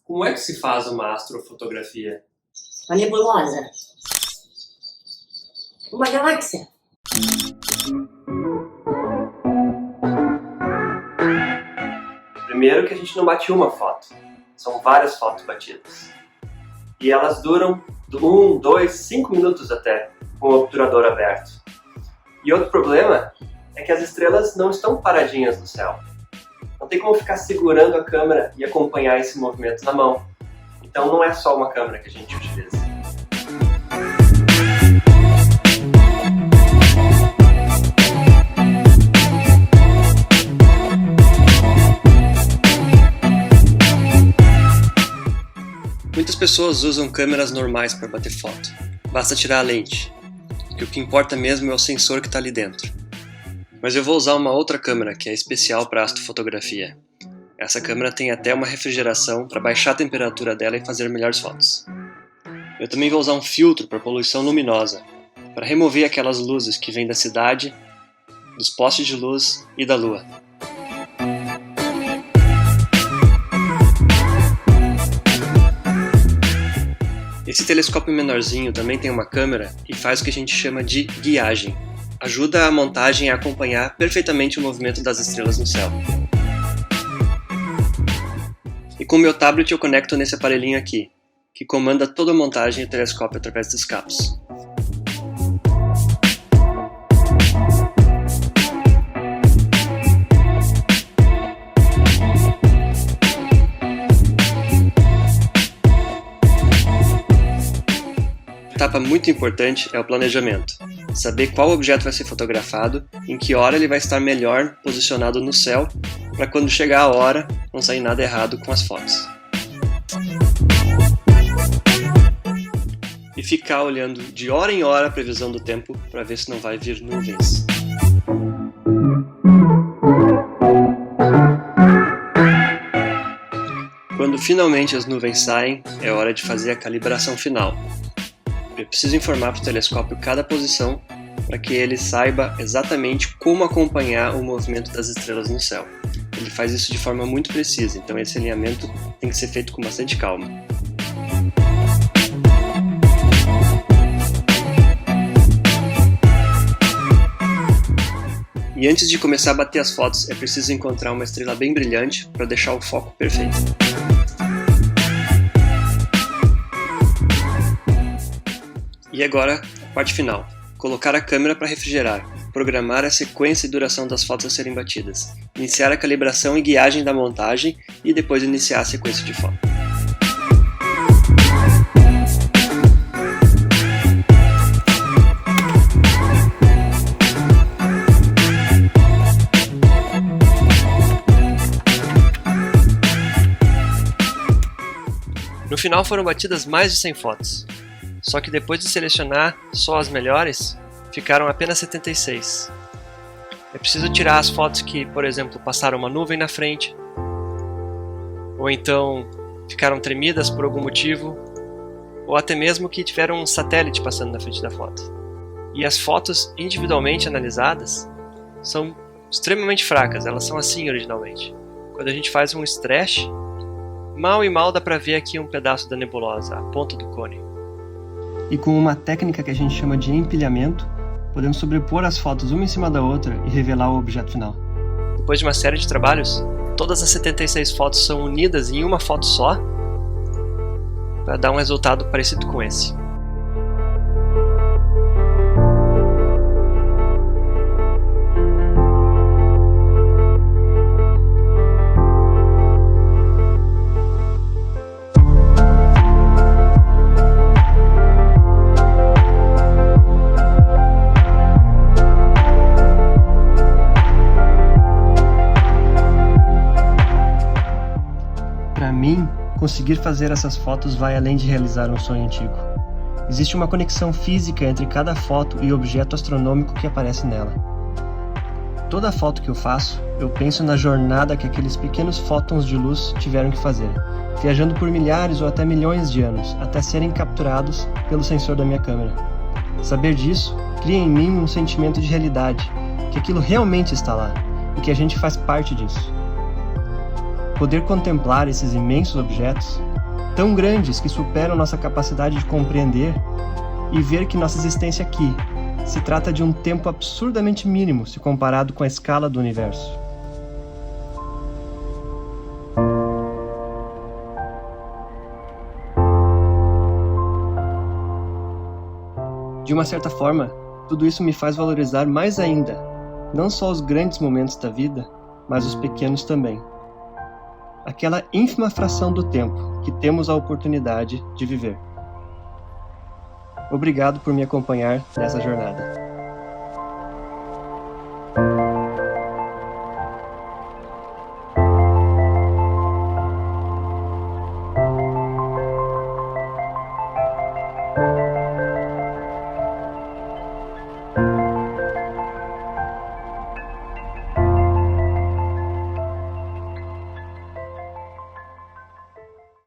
Como é que se faz uma astrofotografia? Uma nebulosa. Uma galáxia. Primeiro que a gente não bate uma foto, são várias fotos batidas. E elas duram 1, 2, 5 minutos até, com o obturador aberto. E outro problema é que as estrelas não estão paradinhas no céu. Não tem como ficar segurando a câmera e acompanhar esse movimento na mão. Então não é só uma câmera que a gente utiliza. Muitas pessoas usam câmeras normais para bater foto. Basta tirar a lente, que o que importa mesmo é o sensor que está ali dentro. Mas eu vou usar uma outra câmera que é especial para astrofotografia. Essa câmera tem até uma refrigeração para baixar a temperatura dela e fazer melhores fotos. Eu também vou usar um filtro para poluição luminosa, para remover aquelas luzes que vêm da cidade, dos postes de luz e da lua. Esse telescópio menorzinho também tem uma câmera e faz o que a gente chama de guiagem. Ajuda a montagem a acompanhar perfeitamente o movimento das estrelas no céu. E com o meu tablet eu conecto nesse aparelhinho aqui, que comanda toda a montagem do telescópio através dos cabos. Uma etapa muito importante é o planejamento. Saber qual objeto vai ser fotografado, em que hora ele vai estar melhor posicionado no céu, para quando chegar a hora não sair nada errado com as fotos. E ficar olhando de hora em hora a previsão do tempo para ver se não vai vir nuvens. Quando finalmente as nuvens saem, é hora de fazer a calibração final. Eu preciso informar para o telescópio cada posição para que ele saiba exatamente como acompanhar o movimento das estrelas no céu. Ele faz isso de forma muito precisa, então esse alinhamento tem que ser feito com bastante calma. E antes de começar a bater as fotos, é preciso encontrar uma estrela bem brilhante para deixar o foco perfeito. E agora, a parte final. Colocar a câmera para refrigerar, programar a sequência e duração das fotos a serem batidas, iniciar a calibração e guiagem da montagem e depois iniciar a sequência de foto. No final foram batidas mais de 100 fotos. Só que depois de selecionar só as melhores, ficaram apenas 76. É preciso tirar as fotos que, por exemplo, passaram uma nuvem na frente, ou então ficaram tremidas por algum motivo, ou até mesmo que tiveram um satélite passando na frente da foto. E as fotos individualmente analisadas são extremamente fracas, elas são assim originalmente. Quando a gente faz um stretch, mal e mal dá para ver aqui um pedaço da nebulosa, a ponta do cone. E com uma técnica que a gente chama de empilhamento, podemos sobrepor as fotos uma em cima da outra e revelar o objeto final. Depois de uma série de trabalhos, todas as 76 fotos são unidas em uma foto só para dar um resultado parecido com esse. Conseguir fazer essas fotos vai além de realizar um sonho antigo. Existe uma conexão física entre cada foto e o objeto astronômico que aparece nela. Toda foto que eu faço, eu penso na jornada que aqueles pequenos fótons de luz tiveram que fazer, viajando por milhares ou até milhões de anos, até serem capturados pelo sensor da minha câmera. Saber disso cria em mim um sentimento de realidade, que aquilo realmente está lá, e que a gente faz parte disso. Poder contemplar esses imensos objetos tão grandes que superam nossa capacidade de compreender e ver que nossa existência aqui se trata de um tempo absurdamente mínimo se comparado com a escala do universo. De uma certa forma, tudo isso me faz valorizar mais ainda, não só os grandes momentos da vida, mas os pequenos também. Aquela ínfima fração do tempo que temos a oportunidade de viver. Obrigado por me acompanhar nessa jornada.